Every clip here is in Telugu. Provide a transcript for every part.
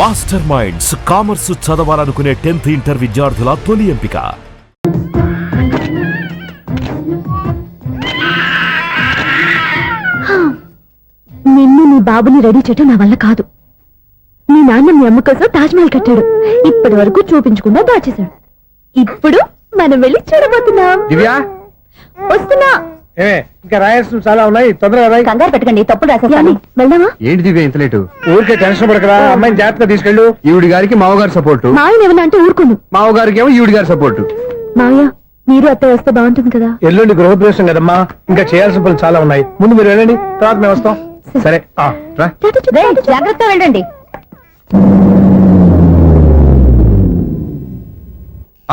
మాస్టర్ మైండ్స్ కామర్స్ చదవాలనుకునే 10th ఇంటర్ విద్యార్థుల తొలి ఎంపిక. నిన్ను నీ బాబుని రెడీ చేయటం నా వల్ల కాదు. మీ నాన్న మీ అమ్మ కోసం తాజ్మహల్ కట్టాడు. ఇప్పటి వరకు చూపించకుండా దాచేశాడు. ఇప్పుడు మనం వెళ్ళి చూడబోతున్నాం. దివ్యా వస్తున్నా. ఇంకా రాయాల్సిన చాలా ఉన్నాయి, తొందరగా రాయి. కంగారు పెట్టకండి, తప్పుడు రాసేస్తాను. వెళ్దామా? ఏంటి దివ్య ఇంత లేటు? ఊరికే టెన్షన్ పడకరా, అమ్మాయిని జాగ్రత్తగా తీసుకెళ్ళు. ఈవిడి గారికి మావగారు సపోర్టు, మాయన ఏమన్నా అంటే ఊరుకోను. మావగారికి ఏమో ఈవిడి గారి సపోర్టు. మావయ్య మీరు అత్తయ్య వస్తే బాగుంటుంది కదా. ఎల్లుండి గృహప్రవేశం కదమ్మా, ఇంకా చేయాల్సిన పనులు చాలా ఉన్నాయి. ముందు మీరు వెళ్ళండి, తర్వాత మేము వస్తాం. సరే రా. జాగ్రత్త వెళ్ళండి.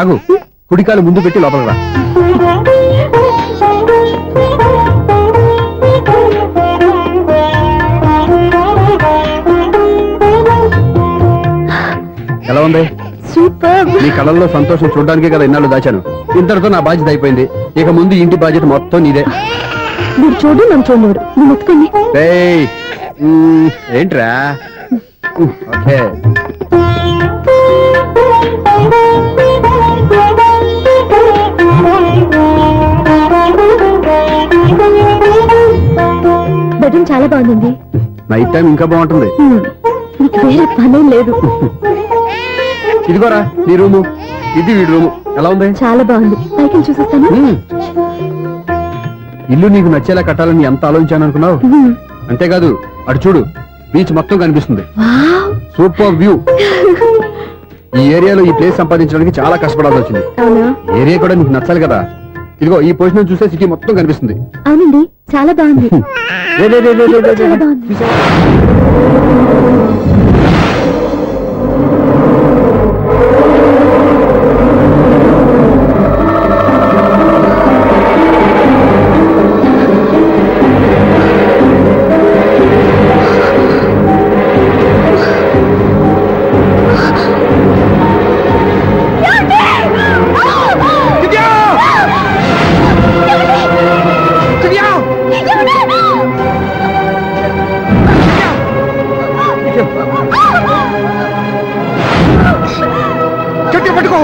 ఆగు, కుడికాలు ముందు పెట్టి లోపలికి రా. ఎలా ఉంది? సూపర్. నీ కళ్ళల్లో సంతోషం చూడడానికే కదా ఇన్నాళ్ళు దాచాను. ఇంతటితో నా బాధ్యత అయిపోయింది. ఇక ముందు ఇంటి బాధ్యత మొత్తం నీదే. మీరు చూడు, నన్ను చూడలేడు. నువ్వు ఎత్తుకోండి. ఏంట్రా? ఓకే. బెడ్రూమ్ చాలా బాగుంది. నైట్ టైం ఇంకా బాగుంటుంది. నీకు వేరే పని లేదు. ఇదిగోరా నీ రూము, ఇది వీడి రూము. ఎలా ఉంది? చాలా బాగుంది. పైకి చూసేస్తాను. ఇల్లు నీకు నచ్చేలా కట్టాలని ఎంత ఆలోచించాను అనుకున్నావు? అంతేకాదు, అటు చూడు, బీచ్ మొత్తం కనిపిస్తుంది. Super view. ఈ ఏరియాలో ఈ ప్లేస్ సంపాదించడానికి చాలా కష్టపడాల్సి వచ్చింది. ఏరియా కూడా నీకు నచ్చాలి కదా. ఇదిగో ఈ పొజిషన్ చూస్తే సిటీ మొత్తం కనిపిస్తుంది. అవునండి, చాలా బాగుంది. చాలా బాగుంది. పట్టుకో.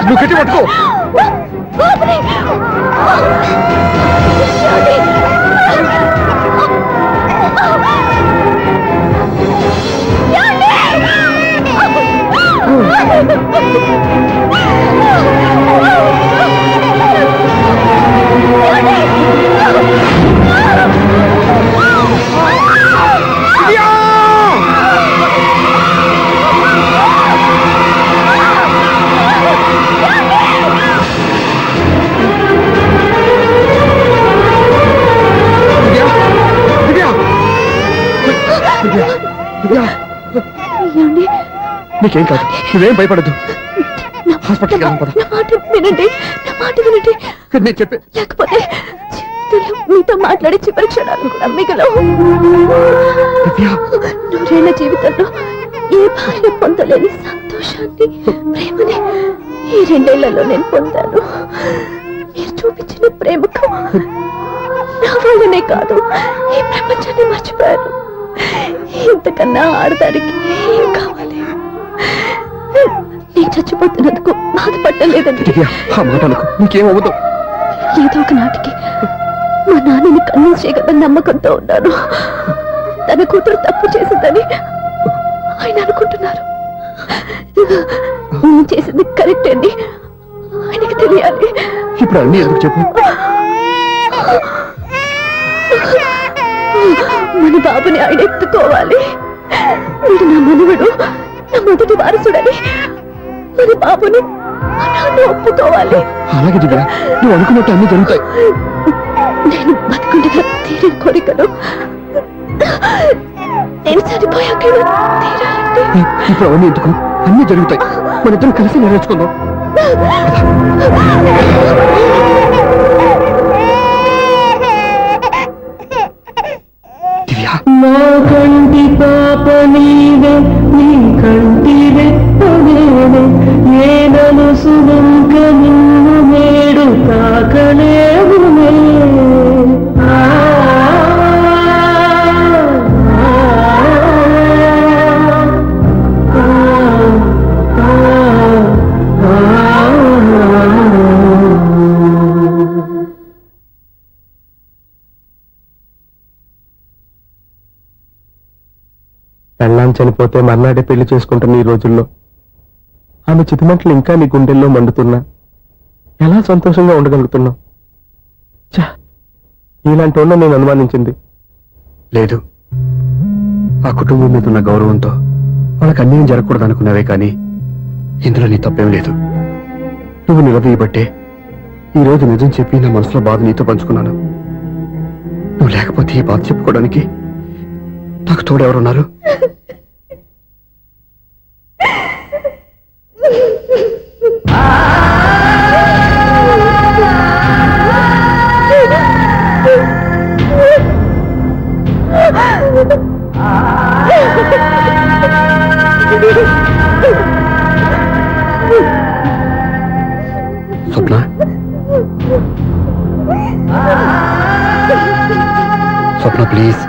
నువ్వు గట్టి పట్టుకో. నీకేం కాదు, నువ్వేం భయపడద్దు. హాస్పిటల్కి వినండి, నా మాట వినండి. నేను చెప్పే, లేకపోతే మీతో మాట్లాడే చివరి క్షణాలు కూడా మిగలవు. నూరేళ్ల జీవితంలో ఏ భార్య పొందలేని సంతోషాన్ని, ప్రేమని ఈ 2 ఏళ్లలో నేను పొందాను. మీరు చూపించిన ప్రేమకు నా వల్లనే కాదు, ఈ ప్రపంచాన్ని మర్చిపోయాను. ఇంతకన్నా ఆడదానికి ఏం కావాలి? నేను చచ్చిపోతున్నందుకు బాధపడలేదండి. నీకేమవుతావు? ఏదో ఒక నాటికి మా నాన్నని కన్విన్స్ చేయగల నమ్మకంతో ఉన్నాను. తన కూతురు తప్పు చేసిందని ఆయన అనుకుంటున్నారు. నేను చేసింది కరెక్ట్ అండి, ఆయనకి తెలియాలి. ఇప్పుడు అన్ని ఎందుకు చెప్పు? మన బాబుని ఆయన ఎత్తుకోవాలి. వీడు నా మనవడు, నా మొదటి వారసుడని మన బాబుని ఒప్పుకోవాలి. అలాగే దివ్య, నువ్వు అనుకున్నట్టు అన్ని జరుగుతాయి. నేను బతుకుండగా తీరని కోరికలు నేను చనిపోయాక తీరాలండి. ఇప్పుడు అవన్నీ ఎందుకు? అన్ని జరుగుతాయి, మన ఇద్దరం కలిసి నెరవేర్చుకుందాం. దివ్య నా కంటి పాప నీవే నీ కంటి రెప్పనేనే నేనను సుమంక నిన్ను నేడు తాకలేవునే పెళ్ళాం చనిపోతే మర్నాడే పెళ్లి చేసుకుంటున్న ఈ రోజుల్లో ఆమె చితిమంటలు ఇంకా నీ గుండెల్లో మండుతున్నా ఎలా సంతోషంగా ఉండగలుగుతున్నావు? ఛ! ఇలాంటి వాళ్ళ నేను అనుమానించింది లేదు, ఆ కుటుంబం మీద ఉన్న గౌరవంతో వాళ్ళకి అన్యాయం జరగకూడదు అనుకున్నావే కానీ ఇందులో నీ తప్పేం లేదు. నువ్వు నిలదీయబట్టే ఈ రోజు నిజం చెప్పి నా మనసులో బాధ నీతో పంచుకున్నాను. నువ్వు లేకపోతే ఈ బాధ చెప్పుకోవడానికి నాకు తోడెవరున్నారు? స్వప్న, స్వప్న ప్లీజ్.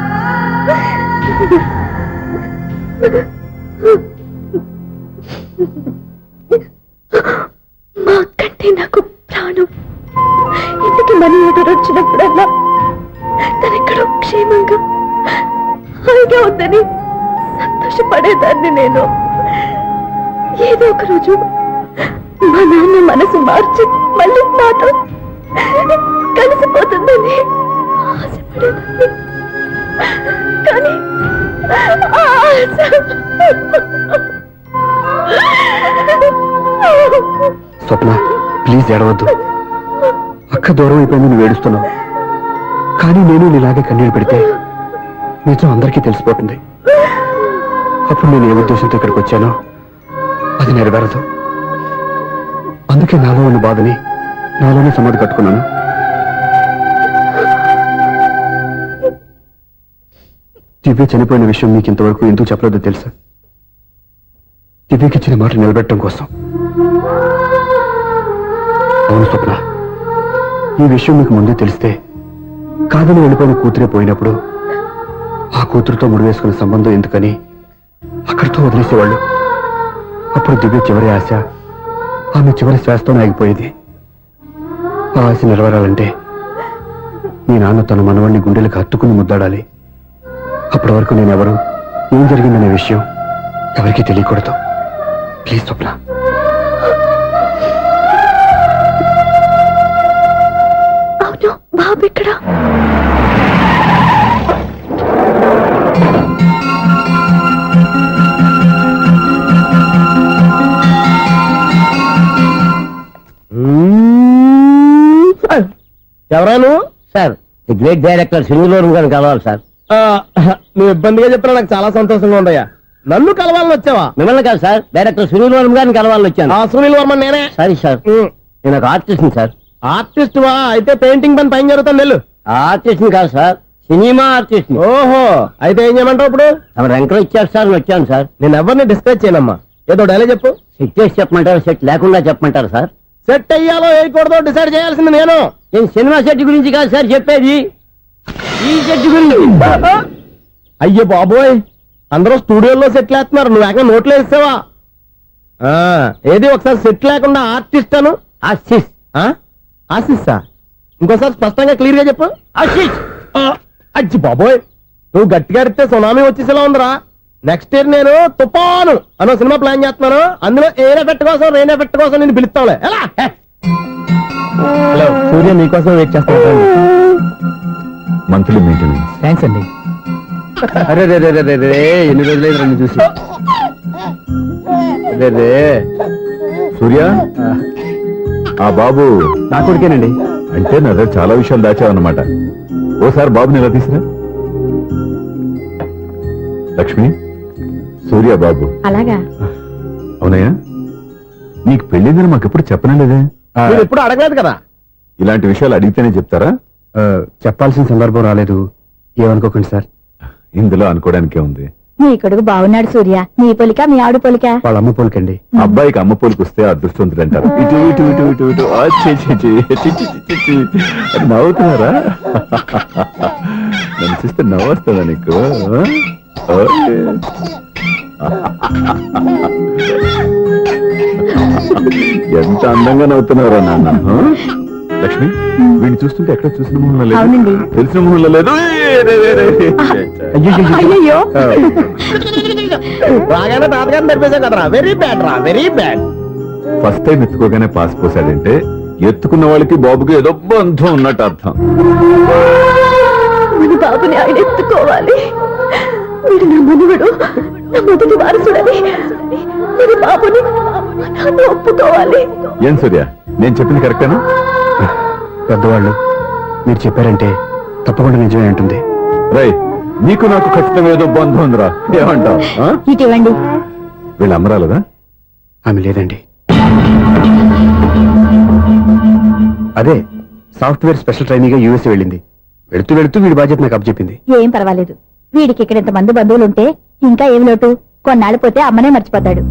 మా అక్కంటే నాకు ప్రాణం. ఇంటికి మనీ ఆర్డర్ వచ్చినప్పుడల్లా తనెక్కడో క్షేమంగా హాయిగా ఉందని సంతోషపడేదాన్ని నేను. ఏదో ఒక రోజు మా నాన్న మనసు మార్చి మళ్ళీ నాతో కలిసిపోతుందని ఆశపడేదాన్ని. కానీ ఆ ఆశ స్వప్న ప్లీజ్ ఏడవద్దు. అక్క దూరం అయిపోయింది, నువ్వు ఏడుస్తున్నావు. కానీ నేను నీలాగే కన్నీళ్ళు పెడితే నిజం అందరికీ తెలిసిపోతుంది. అప్పుడు నేను ఏ ఉద్దేశంతో ఇక్కడికి వచ్చానో అది నెరవేరదు. అందుకే నాలో ఉన్న బాధని నాలోనే సమాధి కట్టుకున్నాను. దివ్య చనిపోయిన విషయం మీకు ఇంతవరకు ఎందుకు చెప్పలేదో తెలుసా? దివ్యకి ఇచ్చిన మాట నిలబెట్టడం కోసం. అవును స్వప్న, ఈ విషయం మీకు ముందే తెలిస్తే కాదని వెళ్ళిపోయిన కూతురే పోయినప్పుడు ఆ కూతురుతో ముడివేసుకున్న సంబంధం ఎందుకని అక్కడితో వదిలేసేవాళ్ళు. అప్పుడు దివ్య చివరి ఆశ ఆమె చివరి శ్వాసతోనే ఆగిపోయేది. ఆ ఆశ నెరవేరాలంటే మీ నాన్న తన మనవణ్ణి గుండెలకు హత్తుకుని ముద్దాడాలి. అప్పటి వరకు నేనెవరు, ఏం జరిగిందనే విషయం ఎవరికీ తెలియకూడదు. ప్లీజ్ స్వప్న. అవును, బాబు ఇక్కడ. ఎవరాను sir the great director Srinivasam గారిని కలవాలి సార్. నువ్వు ఇబ్బందిగా చెప్పినా నాకు చాలా సంతోషంగా ఉందయ్యా. నన్ను కలవాలని వచ్చావా? మిమ్మల్ని కాదు సార్, డైరెక్టర్ శ్రీనివాసం గారిని కలవాలని వచ్చాను. సునీల్ వర్మ నేనే. సారీ సార్, నేను ఒక ఆర్టిస్ట్ సార్. ఆర్టిస్ట్ వా? అయితే పెయింటింగ్ పని పైన జరుగుతాను వెళ్ళు. ఆర్టిస్ట్ కాదు సార్, సినిమా ఆర్టిస్ట్. ఓహో, అయితే ఏం చేయమంటావు ఇప్పుడు? తమ ఎంకరేజ్ ఇచ్చారు సార్, వచ్చాను సార్. నేను ఎవరిని డిస్కస్ చేయనమ్మా. ఏదో డైలాగ్ చెప్పు. సెట్ చేసి చెప్పమంటారు, సెట్ లేకుండా చెప్పమంటారు సార్? సెట్ అయ్యాలో వేయకూడదో డిసైడ్ చేయాల్సింది నేను. నేను సినిమా సెట్ గురించి కాదు సార్ చెప్పేది, ఈ సెట్ గురించి. అయ్యో బాబోయ్, అందరూ స్టూడియోలో సెట్ లేస్తున్నారు, నువ్వు ఏకంగా నోట్లో వేస్తావా? ఏది ఒకసారి సెట్ లేకుండా ఆర్టిస్ట్ అను. ఆశిష్. ఆశిస్సా? ఇంకోసారి స్పష్టంగా క్లియర్ గా చెప్పు. ఆశిష్. అజ్జి బాబోయ్, నువ్వు గట్టిగా అడిగితే సునామీ వచ్చేసేలా ఉందిరా. నెక్స్ట్ ఇయర్ నేను తుఫాను అనో సినిమా ప్లాన్ చేస్తున్నాను. అందులో ఎయిర్ ఎఫెక్ట్ కోసం, రెయిన్ ఎఫెక్ట్ కోసం నేను పిలుస్తావులే. ఎలా? హలో సూర్య, నీకోసం వెయిట్ చేస్తాను. Monthly maintenance. థ్యాంక్స్ అండి. అరే రే రే రే రే, ఎన్ని రోజులైంది రండి చూసి. రే రే సూర్య, ఆ బాబు నా కొడుకేనండి. అంటే నా దగ్గర చాలా విషయాలు దాచావన్నమాట. ఓసారి బాబుని ఇలా తీసురా. లక్ష్మి, సూర్య బాబు. అలాగా? అవునయ్యా, నీకు పెళ్ళిందని మాకెప్పుడు చెప్పనలేదే. మీరు ఎప్పుడు అడగలేదు కదా. ఇలాంటి విషయాలు అడిగితేనే చెప్తారా? చెప్పాల్సిన సందర్భం రాలేదు, ఏమనుకోకండి సార్. ఇందులో అనుకోవడానికే ఉంది. నీ కొడుకు బాగున్నాడు సూర్య. నీ పొలిక మీ ఆడు పొలిక. వాళ్ళ అమ్మ పోలికండి. అబ్బాయికి అమ్మ పోలికి వస్తే అదృష్టవంతుడు అంటారు. ఇటు ఇటు ఇటు ఇటు ఇటు ఆ, ఛీ, ఛీ, ఛీ, ఛీ, ఛీ, ఛీ, ఛీ. అది నవ్వుతున్నారా? నన్ను చూస్తే నవ్వొస్తుందా నీకు? ఓకే. ఎంత అందంగా నవ్వుతున్నారా నాన్న? లక్ష్మి, వీడిని చూస్తుంటే ఎక్కడ చూసిన మొహంలో లేదు, అవునండి. తెలిసిన మొహంలో లేదు. అయ్యయ్యో. బాగానే తాతగారిని తెరిపేశాం కదరా. వెరీ బ్యాడ్ రా, వెరీ బ్యాడ్. ఫస్ట్ టైం ఎత్తుకోగానే పాస్ పోసాడంటే ఎత్తుకున్న వాళ్ళకి బాబుకి ఏదో బంధం ఉన్నట్టు అర్థం. మన బాబుని ఆయన ఎత్తుకోవాలి. వీడు నా మనువడు, నా మొదటి వారసుడని మన బాబుని నాన్న ఒప్పుకోవాలి. ఏం సూర్య, నేను చెప్పింది కరెక్టేనా? పెద్దవాళ్ళు మీరు చెప్పారంటే తప్పకుండా నిజమే ఉంటుంది. రై, నీకు నాకు ఖచ్చితంగా ఏదో బంధం ఉందిరా, ఏమంటావు? ఇటివ్వండి. వీళ్ళు అమ్మరాలదా? ఆమె లేదండి. అదే సాఫ్ట్వేర్ స్పెషల్ ట్రైనింగ్ గా యూఎస్ వెళ్ళింది. వెళుతూ వెళుతూ వీడి బాధ్యత నాకు అప్పచెప్పింది. ఏం పర్వాలేదు. వీడికి ఇక్కడ ఇంతమంది బంధువులు ఉంటే ఇంకా ఏమి లోటు. కొన్నాళ్ళు పోతే అమ్మనే మర్చిపోతాడు.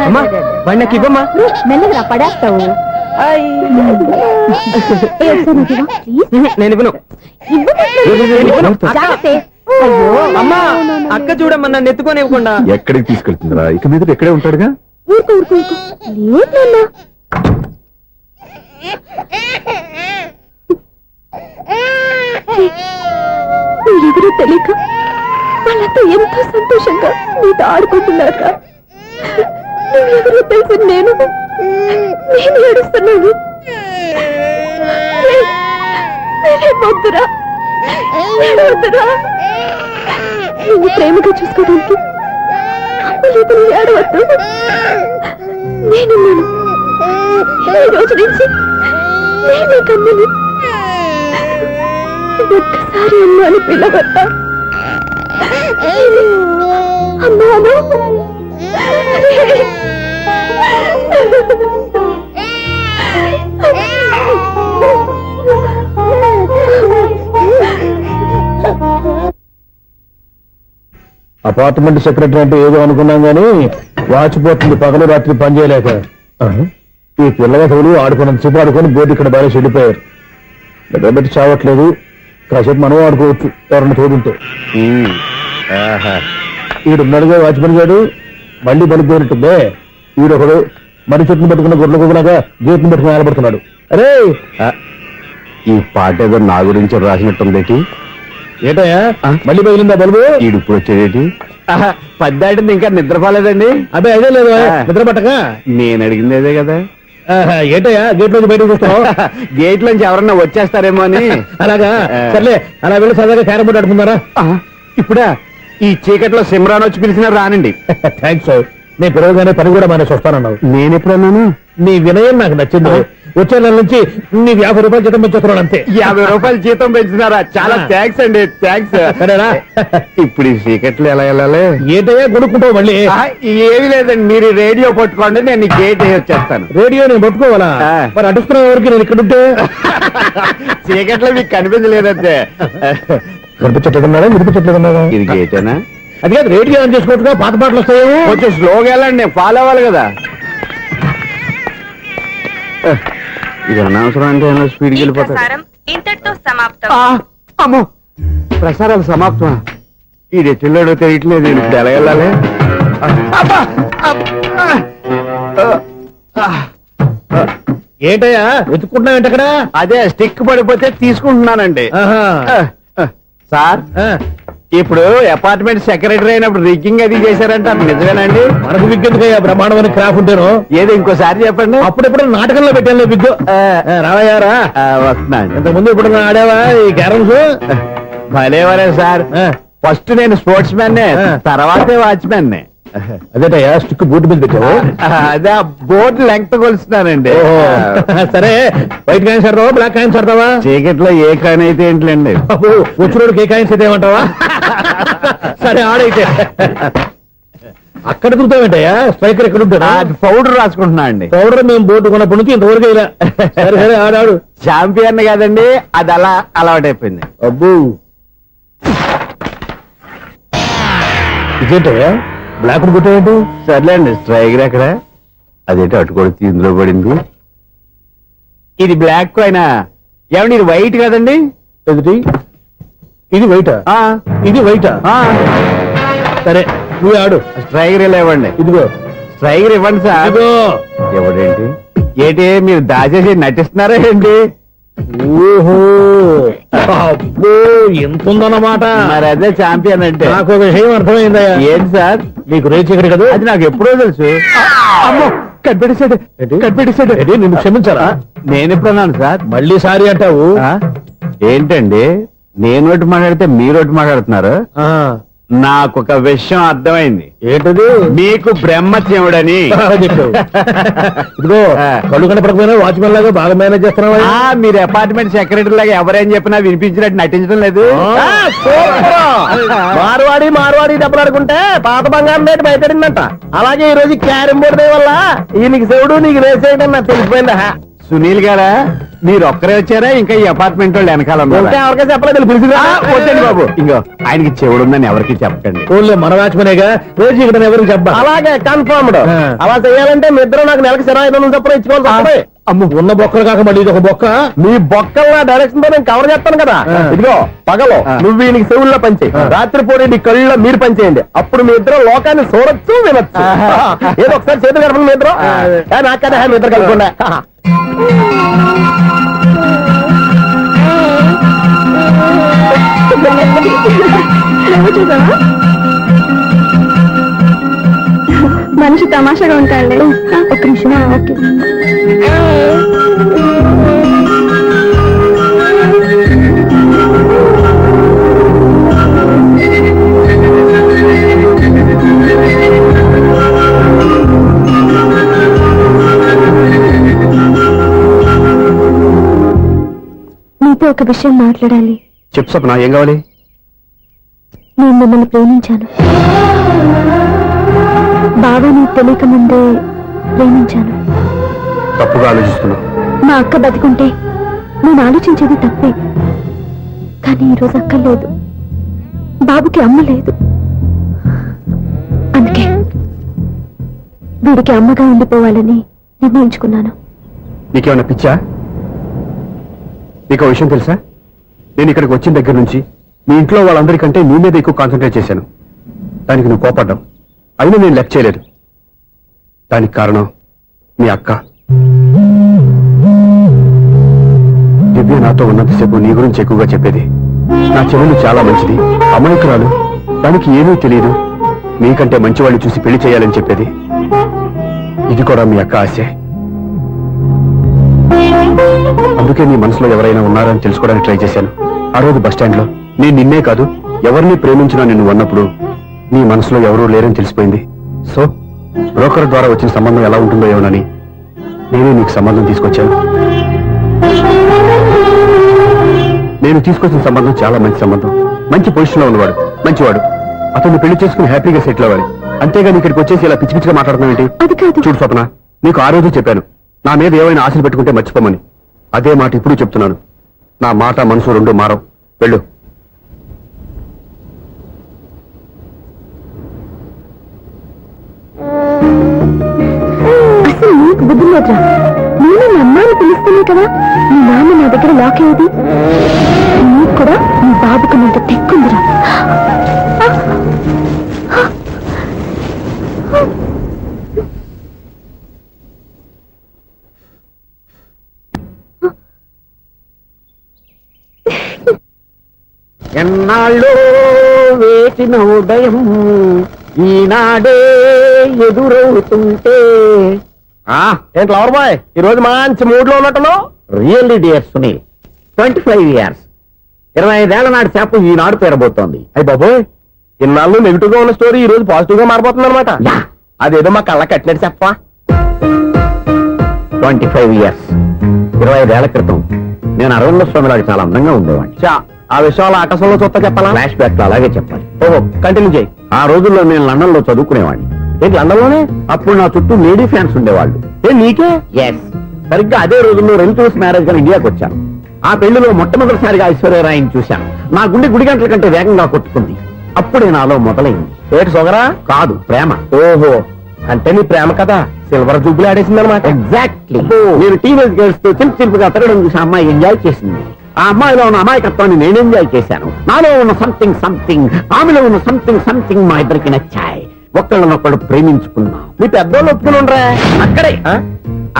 అమ్మా, వాడిని నాకు ఇవ్వమ్మా. మెల్లగా పడేస్తావు. నేను ఇవ్వను. అయ్యో అమ్మా, అక్క చూడమ్మా, నన్ను ఎత్తుకొని ఇవ్వకుండా. ఎక్కడికి తీసుకెళ్తుందిరా? ఇక మీద ఎక్కడే ఉంటాడుగా. ఊరుకో ఊరుకో ఊరుకో. లేదు నాన్న. మీరెవరూ తెలియక వాళ్ళంతా ఎంతో సంతోషంగా మీతో ఆడుకుంటున్నారా? నువ్వెవరో తెలిసి నేను ఏడుస్తున్నాను. వద్దురా, వద్దురా. నువ్వు ప్రేమగా చూసుకోవడానికి అమ్మలేదు, ఏడవద్దు. నేనున్నాను. ఈ రోజు నుంచి నేనే కన్నని. ఒక్కసారి అమ్మాను పిల్లవద్దా? అమ్మాను. అపార్ట్మెంట్ సెక్రటరీ అంటే ఏదో అనుకున్నాం గానీ వాచిపోతుంది పగలు రాత్రి పని చేయలేక. ఈ పిల్లగతులు ఆడుకున్నంత సేపు ఆడుకొని బోర్డు ఇక్కడ బాగా చెడిపోయారు. నిద్రబెట్టి చావట్లేదు. కాసేపు మనం ఆడుకోవచ్చు ఎవరన్నా తోడుంటే. ఈడున్నాడుగా వాచ్మెన్ గారు, మళ్ళీ పనిపోయినట్టుందే. ఈడొకడు మరి చెట్టును పెట్టుకున్న గొడ్ల కుక్కలాగా గేట్ను పెట్టుకుని నిలబడుతున్నాడు. అరే, ఈ పాట ఏదో నా గురించి రాసినట్టుంది. ఏటయ్యా మళ్ళీ పగిలిందా బల్బు? ఈడు ఇప్పుడు వచ్చేదేటి? పద్దాటింది ఇంకా నిద్రపోలేదండి. అదే అదే లేదు నిద్ర పట్టక. నేను అడిగింది అదే కదా. ఏటయ్యా గేట్ నుంచి బయటకు చూస్తావు? గేట్ లోంచి ఎవరన్నా వచ్చేస్తారేమో అని. అలాగా, సర్లే అలా వెళ్ళి సరదాగా క్యారం బోర్డు ఆడుకుందారా? ఇప్పుడా? ఈ చీకట్లో సిమ్రాన్ వచ్చి పిలిచినా రానండి. థ్యాంక్స్. నేను పిలవగానే పని కూడా మానేసి వస్తానన్నావు. నేను ఎప్పుడన్నాను? నీ వినయం నాకు నచ్చింది. వచ్చే నెల నుంచి నీ 50 రూపాయలు జీతం పెంచుతున్నాను అంతే. 50 రూపాయలు జీతం పెంచినారా? చాలా థ్యాంక్స్ అండి, థ్యాంక్స్. సరేనా? ఇప్పుడు ఈ చీకట్లు ఎలా వెళ్ళాలి? ఏంటయ్యా కొనుక్కుంటావు మళ్ళీ? ఏమి లేదండి, మీరు రేడియో పట్టుకోండి, నేను గేట్ వేసి వచ్చేస్తాను. రేడియో నేను పట్టుకోవాలా? మరి అడుస్తున్న వరకు నేను ఇక్కడ ఉంటే చీకట్లో మీకు కనిపించలేదంటే. కనిపించట్లేదన్నారా? వినిపించట్లేదన్నారా? ఇది గేటేనా? అది కాదు, రేడియో ఆన్ చేసుకోవచ్చుగా, పాత పాటలు వస్తాయేమో. కొంచెం స్లోగా వెళ్ళండి, నేను ఫాలో అవ్వాలి కదా. ఇది అనవసరం అంటే స్పీడ్కి వెళ్ళిపోతాడు. ఇంతటితో సమాప్తం. అమ్మో, ప్రసారాలు సమాప్తం. ఇది ఎట్టిల్లాడో తెలియట్లేదు. ఇప్పుడు ఎలా వెళ్ళాలి? ఏంటయ్యా వెతుక్కుంటున్నావు ఏంటి అక్కడ? అదే స్టిక్ పడిపోతే తీసుకుంటున్నానండి. సార్, ఇప్పుడు అపార్ట్మెంట్ సెక్రటరీ అయినప్పుడు రిగ్గింగ్ అది చేశారంట, నిజమేనండి? మనకు విగ్గెందుకయ్యా బ్రహ్మాండమైన క్రాఫ్ ఉంటాను. ఏదో ఇంకోసారి చెప్పండి. అప్పుడెప్పుడు నాటకంలో పెట్టాను విగ్గు. రావయ్యారా? వస్తున్నాను. ఇంతకుముందు ఇప్పుడు ఆడావా ఈ క్యారమ్స్? భలేవరే సార్. ఫస్ట్ నేను స్పోర్ట్స్ మ్యాన్, తర్వాతే వాచ్మెన్. అదేటయ్యా స్టిక్ బూట్ మీద పెట్టావు? అదే బోర్డు లెంగ్త్ కొలుస్తున్నానండి. సరే, వైట్ కాయిన్స్ ఆడతావా బ్లాక్ కాయిన్స్ ఆడతావా? చీకట్లో ఏ కాయిన్ అయితే ఏంటండి? వచ్చినోడికి ఏ కాయిన్స్ అయితే ఏమంటావా? సరే ఆడైతే. అక్కడ దిగుతావేంటయ్యా స్ట్రైకర్ ఎక్కడ ఉంటాడా పౌడర్ రాసుకుంటున్నా అండి. పౌడర్ మేము బోర్డు కొన్నప్పటి నుంచి ఇంతవరకు ఇలా సరే సరే ఆడాడు. ఛాంపియన్ కాదండి, అది అలా అలవాటైపోయింది. అబ్బో ఇదేంటయ్యా బ్లాక్ కొట్టాయంటే? సర్లేండి, స్ట్రైకర్ ఎక్కడ? అదేంటి అటుకొడితే ఇందులో పడింది. ఇది బ్లాక్ కాయినా? ఏమండి ఇది వైట్ కదండి? ఎదుటి ఇది వైటా? ఇది వైటా? సరే నువ్వు ఆడు. స్ట్రైకర్ ఇలా ఇవ్వండి. ఇదిగో స్ట్రైకర్ ఇవ్వండి సార్. ఇదిగో. ఎవడేంటి ఏంటి మీరు దాచేసి నటిస్తున్నారా ఏంటి? ఓహో అబ్బో ఎంత ఉందన్నమాట. మరి అదే ఛాంపియన్ అంటే. నాకు ఒక విషయం అర్థమైందయ్యా. ఏంటి సార్? నీకు రేచి ఇక్కడ కదా? అది నాకు ఎప్పుడో తెలుసు. అమ్మో కనిపెట్టేశాడు, కనిపెట్టేశాడు. నిన్ను క్షమించారా? నేను ఎప్పుడన్నాను సార్? మళ్ళీ సారీ అంటావు? ఏంటండి నేను ఒకటి మాట్లాడితే మీరు ఒకటి మాట్లాడుతున్నారు. ఆ, నాకు ఒక విషయం అర్థమైంది. ఏంటది? మీకు బ్రహ్మత్యముడని. చెప్పావు. ఇదిగో కళ్ళు కనపడకపోయినా వాచ్మెన్ లాగా బాగా మేనేజ్ చేస్తున్నావా? మీరు అపార్ట్మెంట్ సెక్రటరీ లాగా ఎవరేం చెప్పినా వినిపించినట్టు నటించడం లేదు. మార్వాడి మార్వాడి దెబ్బలాడుకుంటే పాత బంగారం రేటు బయటడిందంట. అలాగే ఈ రోజు క్యారం బోర్డు వల్ల ఈయనకి శివుడు నీకు రేసేయడం నాకు తెలిసిపోయిందా? సునీల్ గారా మీరు ఒక్కరే వచ్చారా? ఇంకా ఈ అపార్ట్మెంట్ వాళ్ళు వెనకాల ఇంకా ఎవరికైనా చెప్పలేదు పిలిచిరా? వద్దండి బాబు, ఇంకో ఆయనకి చెవుడుందని ఎవరికి చెప్పకండి. ఓన్లీ మన వాచ్మనేగా రోజు ఇక్కడ ఎవరికి చెప్పా. అలాగే కన్ఫర్మ్డ్. అలా చేయాలంటే మీ ఇద్దరు నాకు నెలకు 25,000 చొప్పున ఇచ్చుకోవాలి. అమ్మ ఉన్న బొక్కలు కాక మళ్ళీ ఇది ఒక బొక్క. నీ బొక్కల డైరెక్షన్ తో నేను కవర్ చేస్తాను కదా. ఇదిగో పగలో నువ్వు ఈయనకి చెవుల్లో పంచే, రాత్రి పూట నీ కళ్ళలో మీరు పనిచేయండి. అప్పుడు మీ ఇద్దరు లోకాన్ని చూడొచ్చు వినొచ్చు. ఏదో ఒకసారి చేతులు కలపండి మీ ఇద్దరు. నాకు కదా మీ ఇద్దరు కలపకుండా. మనిషి తమాషాగా ఉంటాడు. ఒక నిమిషం. ఓకే నీతో ఒక విషయం మాట్లాడాలి. చెప్పు సప్న, ఏం కావాలి? నేను మిమ్మల్ని ప్రేమించాను. బాగా నీకు తెలియక ముందే ప్రేమించాను. తప్పుగా ఆలోచిస్తున్నావు. మా అక్క బతికుంటే నేను ఆలోచించేది తప్పే. కానీ ఈరోజు అక్క లేదు, బాబుకి అమ్మ లేదు. అందుకే వీడికి అమ్మగా ఉండిపోవాలని నిర్ణయించుకున్నాను. నీకేమన్నా పిచ్చా? నీకు విషయం తెలుసా? నేను ఇక్కడికి వచ్చిన దగ్గర నుంచి మీ ఇంట్లో వాళ్ళందరికంటే నీ మీద ఎక్కువ కాన్సన్ట్రేట్ చేశాను. దానికి నువ్వు కోపడ్డావు. అయినా నేను లెక్క చేయలేదు. దానికి కారణం మీ అక్క. దివ్య నాతో ఉన్నంతసేపు నీ గురించి ఎక్కువగా చెప్పేది. నా చెల్లెలు చాలా మంచిది, అమాయకురాలు, దానికి ఏమీ తెలియదు, నీకంటే మంచివాళ్ళు చూసి పెళ్లి చేయాలని చెప్పేది. ఇది కూడా మీ అక్క ఆశే. అందుకే నీ మనసులో ఎవరైనా ఉన్నారని తెలుసుకోవడానికి ట్రై చేశాను. ఆ రోజు బస్టాండ్ లో నేను నిన్నే కాదు ఎవరిని ప్రేమించినా నిన్ను అన్నప్పుడు నీ మనసులో ఎవరూ లేరని తెలిసిపోయింది. సో బ్రోకర్ ద్వారా వచ్చిన సంబంధం ఎలా ఉంటుందో ఏమోనని నేనే నీకు సంబంధం తీసుకొచ్చాను. నేను తీసుకొచ్చిన సంబంధం చాలా మంచి సంబంధం. మంచి పొజిషన్ లో ఉన్నవాడు, మంచివాడు. అతన్ని పెళ్లి చేసుకుని హ్యాపీగా సెటిల్ అవ్వాలి. అంతేగాని ఇక్కడికి వచ్చేసి ఇలా పిచ్చి పిచ్చిగా మాట్లాడతాం ఏంటి? చూడు స్వప్న, నీకు ఆ రోజు చెప్పాను నా మీద ఏమైనా ఆశలు పెట్టుకుంటే మర్చిపోమని. అదే మాట ఇప్పుడు చెప్తున్నాను. నా మాట మనసు రెండు మారవు. వెళ్ళు. అసలు నీకు బుద్ధి లేదురా. నేను మీ అమ్మాయిని పిలుస్తానే కదా మీ నాన్న నా దగ్గర లాక్ అయ్యేది. నీకు కూడా నీ బాబుకు నీకు తెక్కుందిరా. ఎన్నాళ్ళు వేసిన ఉదయం ఈనాడే ఎదురవుతుంటే. ఏంటి లవర్ బాయ్, ఈ రోజు మంచి మూడ్ లో ఉన్నట్టున్నావు. రియల్లీ డియర్ సునీల్, 25 years 25 ఏళ్ల నాటి చేప ఈనాడు పేరబోతోంది. అయ్యి బాబోయ్, ఇన్నాళ్ళు నెగిటివ్ గా ఉన్న స్టోరీ ఈ రోజు పాజిటివ్ గా మారిపోతుంది అనమాట. అదేదో మా కళ్ళ కట్టినట్టు చెప్పా. 25 years 25 ఏళ్ల క్రితం నేను అరవింద స్వామిలాగా చాలా అందంగా ఉండేవాడిని. ఆ విషయాలు ఆకాశంలో చూస్తా చెప్పాలా? ఫ్లాష్ బ్యాక్ లో అలాగే చెప్పాలి. ఓహో, కంటిన్యూ చేయి. ఆ రోజుల్లో నేను లండన్ లో చదువుకునేవాడిని. ఏంటి లండన్లోనే? అప్పుడు నా చుట్టూ లేడీ ఫ్యాన్స్ ఉండేవాళ్ళు. నీకే? ఎస్. సరిగ్గా అదే రోజుల్లో రిలేటివ్స్ మ్యారేజ్ గా ఇండియాకి వచ్చాను. ఆ పెళ్లిలో మొట్టమొదటిసారిగా ఐశ్వర్యరాయని చూశాను. నా గుండె గుడి గంటల కంటే వేగంగా కొట్టుకుంది. అప్పుడే నాలో మొదలైంది. ఏటి సొగరా? కాదు, ప్రేమ. ఓహో, అంటే నీ ప్రేమ కదా సిల్వర్ జూబులు ఆడేసింది అనమాట. ఎగ్జాక్ట్లీ. నేను టీనేజ్ గర్ల్స్ తో చిలుపుగా తిరగడం చూసి అమ్మాయి ఎంజాయ్ చేసింది. ఆ అమ్మాయిలో ఉన్న అమాయకత్వాన్ని నేను ఎంజాయ్ చేశాను. నాలో ఉన్న సంథింగ్ ఆమెలో ఉన్న సంథింగ్ మా ఇద్దరికి నచ్చాయి. ఒక్కళ్ళనొక్కడు ప్రేమించుకున్నాం. మీ పెద్దోళ్ళు ఒప్పుకుని ఉండరా?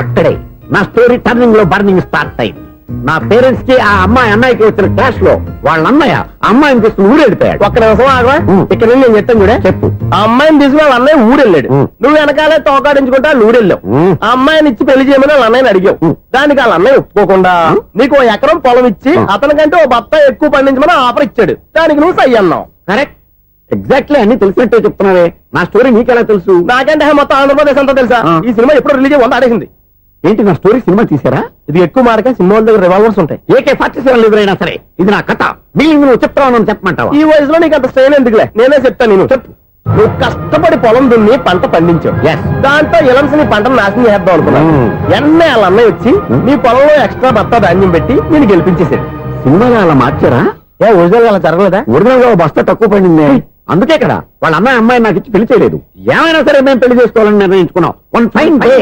అక్కడే నా స్టోరీ టర్నింగ్ లో బర్నింగ్ స్టార్ట్ అయింది. నా పేరెంట్స్ కి ఆ అమ్మాయి అన్నయ్యకి వచ్చిన క్లాష్ లో వాళ్ళ అన్నయ్య అమ్మాయిని తీసుకుని ఊరెళ్ళిపోయాడు. ఒక్క నిమిషం ఆగవా? ఇక్కడ నేను చెప్తాను కూడా చెప్పు. ఆ అమ్మాయిని తీసుకుని వాళ్ళ అన్నయ్య ఊరెళ్ళాడు. నువ్వు వెనకాలే తోకాడించుకుంటా ఊరెళ్ళావు. ఆ అమ్మాయిని ఇచ్చి పెళ్లి చేయమని వాళ్ళ అన్నయ్యని అడిగావు. దానికి వాళ్ళ అన్నయ్య ఒప్పుకోకుండా నీకు 1 ఎకరం పొలం ఇచ్చి అతనికంటే 1 బత్త ఎక్కువ పండించమని ఆఫర్ ఇచ్చాడు. దానికి నువ్వు సై అన్నావు. కరెక్ట్. ఎగ్జాక్ట్లీ అన్ని తెలిసినట్టే చెప్తున్నావే. నా స్టోరీ నీకెలా తెలుసు? నాకంటే మొత్తం ఆంధ్రప్రదేశ్ అంతా తెలుసా? ఈ సినిమా ఎప్పుడు రిలీజ్ 100 ఆడేసింది. ఏంటి నా స్టోరీ సినిమా తీసారా? ఇది ఎక్కువ మార్కే సినిమా దగ్గర రివాల్వర్స్ ఉంటాయి. AK-47 ఎదురైనా సరే ఇది నా కథ. బిల్లింగ్ నువ్వు చెప్తావు చెప్పమంటావా? ఈ వయసులో నీకు అంత స్ట్రెయిన్ ఎందుకులే, నేనే చెప్తాను. నేను చెప్పు. నువ్వు కష్టపడి పొలం దున్ని పంట పండించావు. దాంతో ఇలమ్స్ నీ పంటను నాశనం చేద్దాం అనుకున్నావు. ఎన్నే వాళ్ళ అన్నయ్య వచ్చి నీ పొలంలో ఎక్స్ట్రా బత్తా ధాన్యం పెట్టి నేను గెలిపించేసాడు. సినిమాలో అలా మార్చారా? ఒరిజినల్ అలా జరగలేదా? ఒరిజినల్ గా బస్తా తక్కువ పడింది. అందుకే కదా వాళ్ళ అమ్మాయి నాకు ఇచ్చి పెళ్లి చేయలేదు. ఏమైనా సరే మేము పెళ్లి చేసుకోవాలని నిర్ణయించుకున్నాం. One fine day.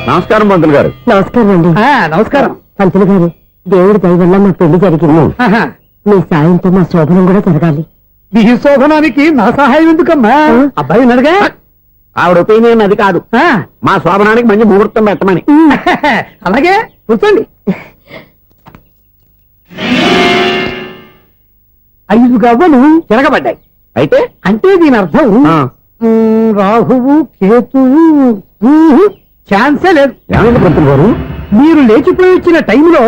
నమస్కారం పంతులు గారు. నమస్కారం అండి. నమస్కారం పంతులు గారు, దేవుడి దయ వల్ల మా పెళ్లి జరిగింది. మీ సాయంతో మా శోభనం కూడా జరగాలి. ఈ శోభనానికి నా సహాయం ఎందుకమ్మా? అబ్బాయి అడగా. ఆవిడ ఒపీనియన్ అది కాదు. మా శోభనానికి మంచి ముహూర్తం పెట్టమని. అలాగే కూర్చోండి. 5 గవ్వలు తిరగబడ్డాయి. అయితే అంటే దీని అర్థం రాహువు కేతువు ఛాన్సే లేదు. ఏమైంది పంతులు గారు? మీరు లేచిపోయి వచ్చిన టైంలో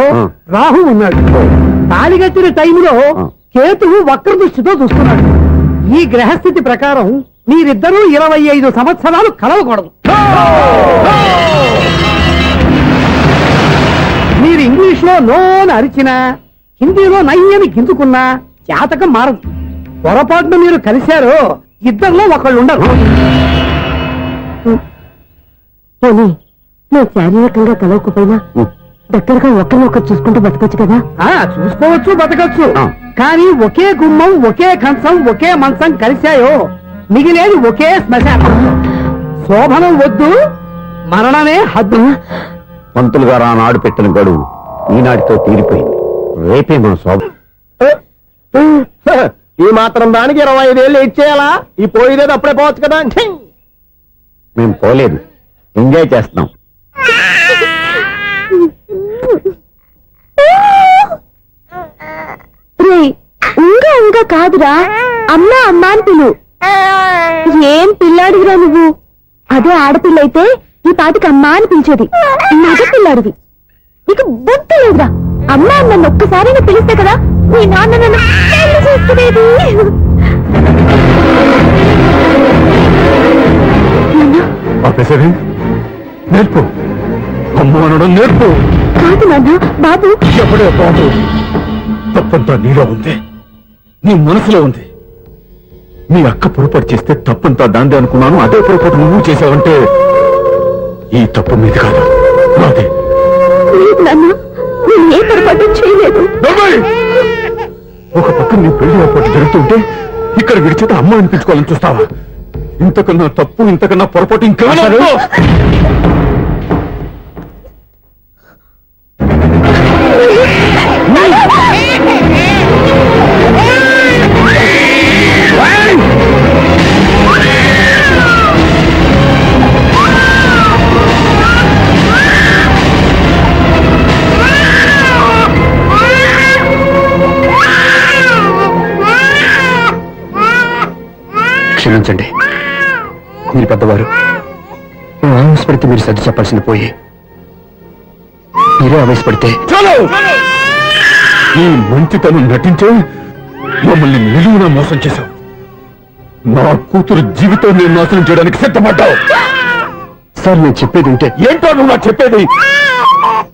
రాహు ఉన్నాడు. తాళిగట్టిన టైంలో కేతువు వక్ర దృష్టితో చూస్తున్నాడు. ఈ గ్రహస్థితి ప్రకారం మీరిద్దరూ 25 సంవత్సరాలు కలవకూడదు. మీరు ఇంగ్లీష్ లో నోని అరిచినా, హిందీలో నయ్యని గింజుకున్నా జాతకం మారదు. పొరపాటున మీరు కలిశారో ఇద్దరిలో ఒకళ్ళు ఉండరు. పోనీ నువ్వు శారీరకంగా కలవకపోయినా దగ్గరగా ఒకరినొకరు చూసుకుంటూ బతకొచ్చు కదా? చూసుకోవచ్చు, బతకచ్చు. కానీ ఒకే గుమ్మం, ఒకే కంచం, ఒకే మంచం కలిశాయో మిగిలేది ఒకే శ్మశానం. శోభనం వద్దు, మరణమే హద్దు. పంతులు గారు ఆనాడు పెట్టిన గడువు ఈనాటితో తీరిపోయింది. రేపే మన శోభ. ఈ మాత్రం దానికి 25 ఏళ్ళు ఇచ్చేయాలా? ఈ పోయేదేది అప్పుడే పోవచ్చు కదా. మేము పోలేదు, ఎంజాయ్ చేస్తున్నాం. ఇంకా కాదురా, అమ్మా అమ్మా అని పిలు. ఏం పిల్లాడివిరా నువ్వు? అదే ఆడపిల్ల అయితే ఈ పాటికి అమ్మా అని పిలిచేది. మగ పిల్లాడివి, నీకు బుద్ధి లేదురా. అమ్మా నన్ను ఒక్కసారైనా పిలిస్తే కదా మీ నాన్న నన్ను పెళ్లి చేసుకునేది. నేర్పు, అమ్మ అనడం నేర్పు. కాదు నాన్న, బాబు. ఎప్పుడే బాబు, తప్పంతా నీలో ఉంది, నీ మనసులో ఉంది. మీ అక్క పొరపాటు చేస్తే తప్పంతా దాందే అనుకున్నాను. అదే పొరపాటు నువ్వు చేసావంటే ఈ తప్పు మీది కాదు, నాదే. లేదు నాన్న, నేను ఏ పొరపాటు చేయలేదు. ఒక పక్క నీ పెళ్లి ఏర్పాటు జరుగుతుంటే ఇక్కడ విడిచేత అమ్మ అనిపించుకోవాలని చూస్తావా? ఇంతకన్నా తప్పు, ఇంతకన్నా పొరపాటు ఇంకేమన్నా? క్షమించండి. మీరు పెద్దవారు. నేను ఆవేశపడితే మీరు సర్ది చెప్పాల్సింది పోయి మీరే ఆవేశపడితే చాలు! ఈ మంచితనం నటించే మమ్మల్ని నిలువునా మోసం చేశావు. నా కూతురు జీవితాన్ని నాశనం చేయడానికి సిద్ధపడ్డావు. సార్ నేను చెప్పేది ఉంటే ఏంటో నువ్వు నాకు చెప్పేది?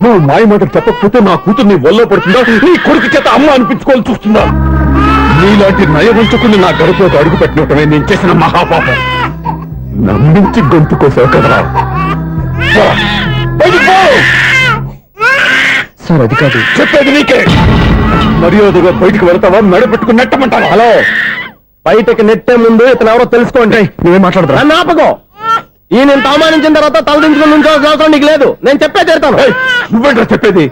నువ్వు మాయ మాటలు చెప్పకపోతే నా కూతుర్ని ఒళ్ళో పడుతుందా, నీ కొడుకు చేత అమ్మ అనిపించుకోవాలని చూస్తుందా? నీలాంటి నయవంచుకుని నా గడపలోకి అడుగు పెట్టినటమే నేను చేసిన మహాపాపం. నమ్మించి గొంతు కోసావు కదరా. పో! బయటికి పో! సార్ అది కాదు. చెప్పేది నీకే. మర్యాదగా బయటికి వెళ్తావా, మెడపెట్టుకుని నెట్టమంటావా? హలో, బయటకు నెట్టే ముందు ఇతను ఎవరో తెలుసుకోండి. నువ్వేం మాట్లాడతా? నన్ను ఆపకో. ఈయన ఇంత అవమానించిన తర్వాత తలదించుకుని నుంచోవాల్సిన అవసరం నీకు లేదు. నేను చెప్పే తీరుతాను. నువ్వేంట్రా చెప్పేది?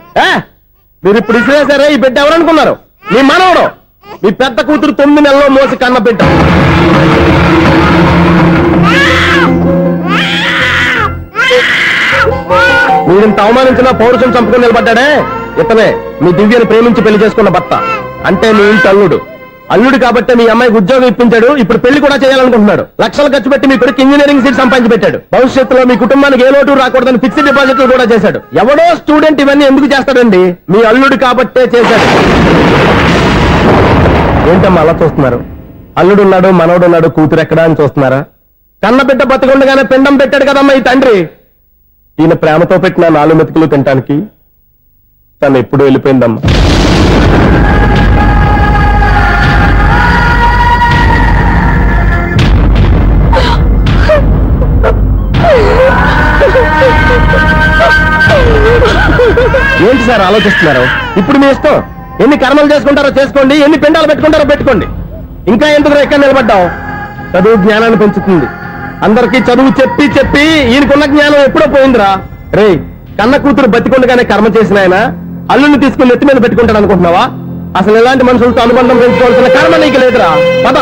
మీరు ఇప్పుడు ఇసిరేసారే, ఈ బిడ్డ ఎవరనుకున్నారు? మీ మనవడు, మీ పెద్ద కూతురు 9 నెలల్లో మోసి కన్న బిడ్డ. మీరింత అవమానించిన పౌరుషం చంపుకుని నిలబడ్డాడే ఇతనే మీ దివ్యని ప్రేమించి పెళ్లి చేసుకున్న భర్త. అంటే మీ ఇంటి అల్లుడు. అల్లుడు కాబట్టి మీ అమ్మాయికి ఉద్యోగం ఇప్పించాడు. ఇప్పుడు పెళ్లి కూడా చేయాలనుకుంటున్నాడు. లక్షలు ఖర్చు పెట్టి మీ కొడుకు ఇంజనీరింగ్ సీట్ సంపాదించి పెట్టాడు. భవిష్యత్తులో మీ కుటుంబానికి ఏ లోటు రాకూడదని ఫిక్స్డ్ డిపాజిట్లు కూడా చేశాడు. ఎవడో స్టూడెంట్ ఇవన్నీ ఎందుకు చేస్తాడండి? మీ అల్లుడు కాబట్టే చేశాడు. ఏంటమ్మా అలా చూస్తున్నారు? అల్లుడున్నాడు, మనవడున్నాడు, కూతురు ఎక్కడా అని చూస్తున్నారా? కన్న బిడ్డ బతికుండగానే పిండం పెట్టాడు కదమ్మా ఈ తండ్రి. ఈయన ప్రేమతో పెట్టిన 4 మెతుకులు తినటానికి తను ఎప్పుడు వెళ్ళిపోయిందమ్మా. ఏంటి సార్ ఆలోచిస్తున్నారు? ఇప్పుడు మీ ఇష్టం. ఎన్ని కర్మలు చేసుకుంటారో చేసుకోండి, ఎన్ని పిండాలు పెట్టుకుంటారో పెట్టుకోండి. ఇంకా ఎందుకు ఎక్కడ నిలబడ్డావు? చదువు జ్ఞానాన్ని పెంచుతుంది. అందరికీ చదువు చెప్పి చెప్పి ఈయనకున్న జ్ఞానం ఎప్పుడో పోయిందిరా. రే, కన్న కూతురు బతికొండగానే కర్మ చేసిన ఆయన అల్లుని తీసుకుని నెత్తి మీద పెట్టుకుంటాడు అనుకుంటున్నావా? అసలు ఎలాంటి మనుషులతో అనుబంధం పెంచుకోవాల్సిన కర్మ నీకు లేదురా. పద.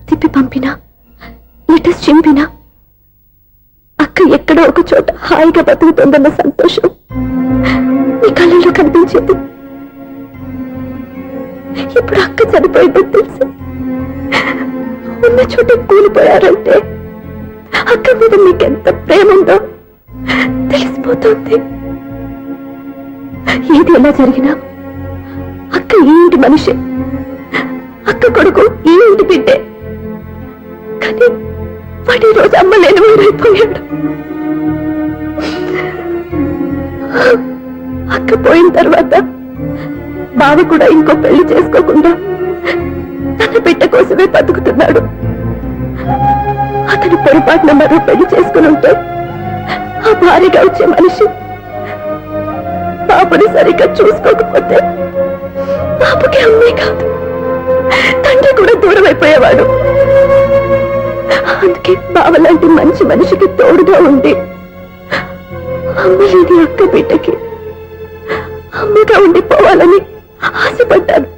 తిప్పి పంపినా, లెటర్స్ చింపినా అక్క ఎక్కడో ఒక చోట హాయిగా బతుకుతుందన్న సంతోషం నీ కళ్ళల్లో కనిపించేది. ఇప్పుడు అక్క చనిపోయిందని తెలిసి ఉన్న చోట కూలిపోయారంటే అక్క మీద నీకెంత ప్రేమ ఉందో తెలిసిపోతుంది. ఏది ఎలా జరిగినా అక్క ఈ ఇంటి మనిషి, అక్క కొడుకు ఈ ఇంటి బిడ్డే. కానీ వాడి రోజు అమ్మ లేని ఊరైపోయాడు. అక్క పోయిన తర్వాత బావ కూడా ఇంకో పెళ్లి చేసుకోకుండా తన బిడ్డ కోసమే బతుకుతున్నాడు. అతను పొరపాటున మరో పెళ్లి చేసుకుని ఉంటే ఆ భార్యగా వచ్చే మనిషి పాపని సరిగ్గా చూసుకోకపోతే పాపకి అమ్మే కాదు తండ్రి కూడా దూరం అయిపోయేవాడు. అందుకే బావలాంటి మంచి మనిషికి తోడుగా ఉండి అమ్మ లేని అక్క బిడ్డకి అమ్మగా ఉండిపోవాలని ఆశపడ్డాను.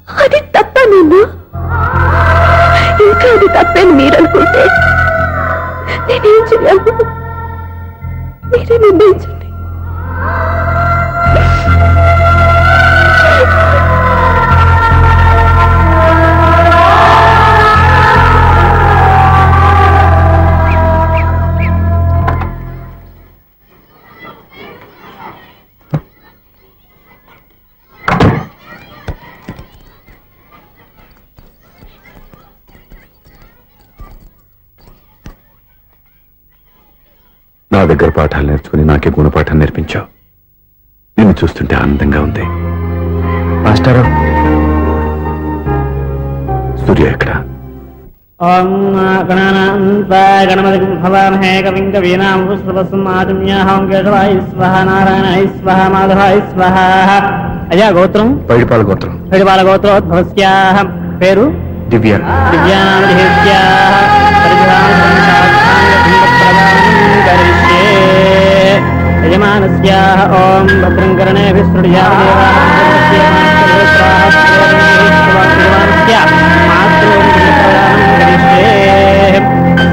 అది తప్ప నేను ఇంకా అది తప్పని మీరనుకుంటే నేనేం చేయాలి? మీరే నిర్ణయించండి. నా దగ్గర పాఠాలు నేర్చుకుని నాకే గుణపాఠం నేర్పించావు. నిన్ను చూస్తుంటే ఆనందంగా ఉంది. మాస్టారు, సూర్య ఎక్కడ? ఓం గణానాంతా గణపతిం భవామహే కవిం కవీనాం పుష్పవస్మాజమ్యాహం కేశవాయ స్వహ నారాయణాయ స్వహ మాధవాయ స్వహ. అయ్యా గోత్రం పైడిపాల గోత్రం. పైడిపాల గోత్రోద్భవస్యాః. పేరు దివ్య. దివ్యానామధేస్యాః. యజమానస్యాః ఓం భద్రం కర్ణేభిః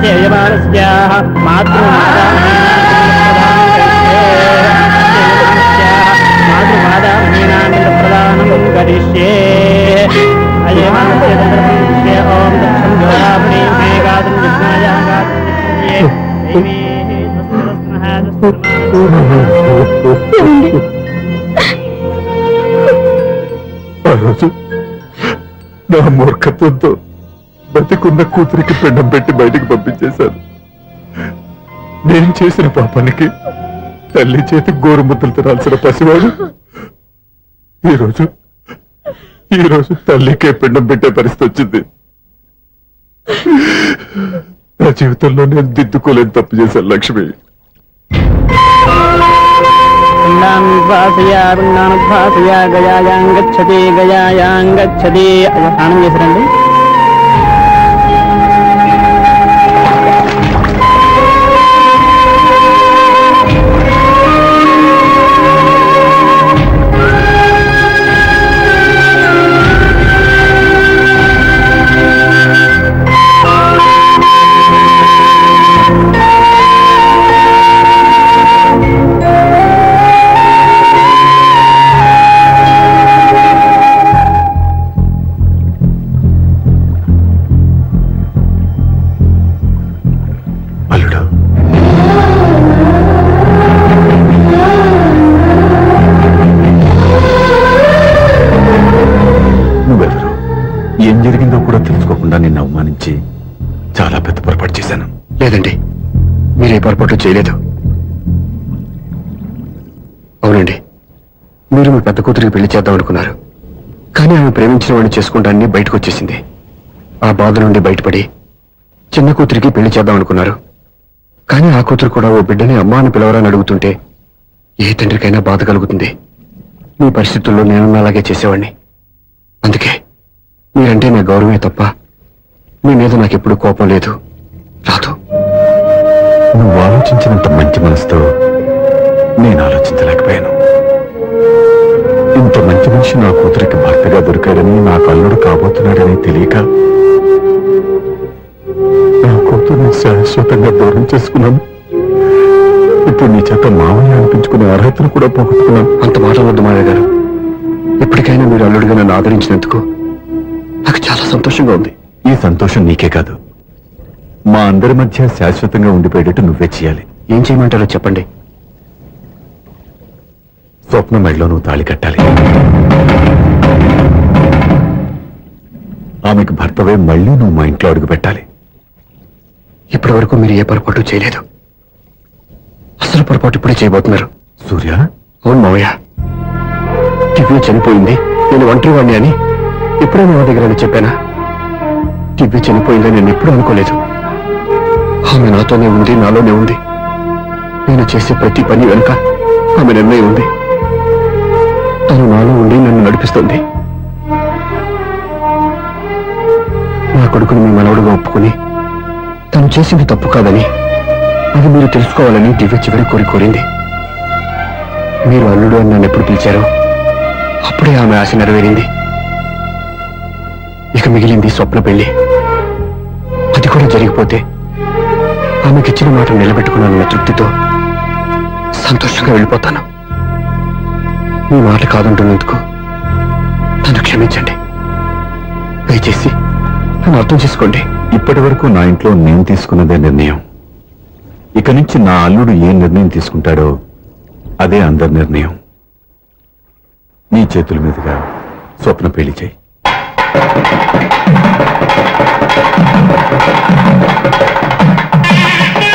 యజమానస్యాః మాతృమాదామహీనానందప్రదానం కరిష్యే. అయమానస్య ఓం దక్షం జ్వాలాపణి మే గాతుం జిజ్ఞాయా గాతుం ఆ రోజు నా మూర్ఖత్వంతో బతికున్న కూతురికి పిండం పెట్టి బయటికి పంపించేశాను. నేను చేసిన పాపానికి తల్లి చేతి గోరుముద్దలు తినాల్సిన పసివాడు ఈరోజు తల్లికే పిండం పెట్టే పరిస్థితి వచ్చింది. నా జీవితంలో నేను దిద్దుకోలేని తప్పు చేశాను లక్ష్మి. గయాయాంగచ్చతి గయాయాంగచ్చతి. స్నానం చేశారండి. అల్లుడు, నువ్వెవరు? ఏం జరిగిందో కూడా తెలుసుకోకుండా నిన్ను అవమానించి చాలా పెద్ద పొరపాటు చేశాను. లేదండి, మీరే పొరపాటు చేయలేదు. అవునండి, మీరు మీ పెద్ద కూతురికి పెళ్లి చేద్దాం అనుకున్నారు. కానీ ఆమె ప్రేమించిన వాడిని చేసుకుంటానని బయటకు వచ్చేసింది. ఆ బాధ నుండి బయటపడి చిన్న కూతురికి పెళ్లి చేద్దాం అనుకున్నారు. కానీ ఆ కూతురు కూడా ఓ బిడ్డని అమ్మా అని పిలవరని అడుగుతుంటే ఏ తండ్రికైనా బాధ కలుగుతుంది. మీ పరిస్థితుల్లో నేను అలాగే చేసేవాడిని. అందుకే మీరంటే నా గౌరవమే తప్ప మీ మీద నాకెప్పుడు కోపం లేదు, రాదు. నువ్వు ఆలోచించినంత మంచి మనసుతో నేను ఆలోచించలేకపోయాను. ఇంత మంచి మనిషి నా కూతురికి భర్తగా దొరికాడని, నాకు అల్లుడు కాబోతున్నాడని తెలియక నా కూతుర్ని శాశ్వతంగా దూరం చేసుకున్నాను. ఇప్పుడు నీ చేత మామయ్య అనిపించుకునే అర్హతను కూడా పోగొట్టుకున్నాను. అంత మాట వద్దు మావయ్య గారు. ఇప్పటికైనా మీరు అల్లుడిగా నన్ను ఆదరించినందుకు నాకు చాలా సంతోషంగా ఉంది. ఈ సంతోషం నీకే కాదు, మా అందరి మధ్య శాశ్వతంగా ఉండిపోయేటట్టు నువ్వే చేయాలి. ఏం చేయమంటారో చెప్పండి. స్వప్న మెడలో నువ్వు తాళి కట్టాలి. ఆమెకు భర్తవే మళ్ళీ నువ్వు మా ఇంట్లో అడుగు పెట్టాలి. ఇప్పటి వరకు మీరు ఏ పొరపాటు చేయలేదు. అసలు పొరపాటు ఇప్పుడే చేయబోతున్నారు. సూర్య, అవును మావయ్య, దివ్య చనిపోయింది, నేను ఒంటరి వాడిని అని ఎప్పుడూ మా దగ్గర చెప్పానా? దివ్య చనిపోయిందని నేను ఎప్పుడూ అనుకోలేదు. ఆమె నాతోనే ఉంది, నాలోనే ఉంది. నేను చేసే ప్రతి పని వెనుక ఆమె నిర్ణయం ఉంది. తను నాలో ఉండి నన్ను నడిపిస్తుంది. నా కొడుకుని మీ మనవడుగా ఒప్పుకుని తను చేసింది తప్పు కాదని, అది మీరు తెలుసుకోవాలని దివ్య చివరి కోరింది. మీరు అల్లుడు అని నన్ను ఎప్పుడు పిలిచారో అప్పుడే ఆమె ఆశ నెరవేరింది. ఇక మిగిలింది స్వప్న పెళ్లి. అది కూడా జరిగిపోతే ఆమెకిచ్చిన మాట నిలబెట్టుకున్నానన్న తృప్తితో సంతోషంగా వెళ్ళిపోతాను. మీ మాట కాదంటున్నందుకు నన్ను క్షమించండి. దయచేసి నన్ను అర్థం చేసుకోండి. ఇప్పటి వరకు నా ఇంట్లో నేను తీసుకున్నదే నిర్ణయం. ఇక నుంచి నా అల్లుడు ఏ నిర్ణయం తీసుకుంటాడో అదే అందరి నిర్ణయం. నీ చేతుల మీదుగా స్వప్న పెళ్లి చేయి.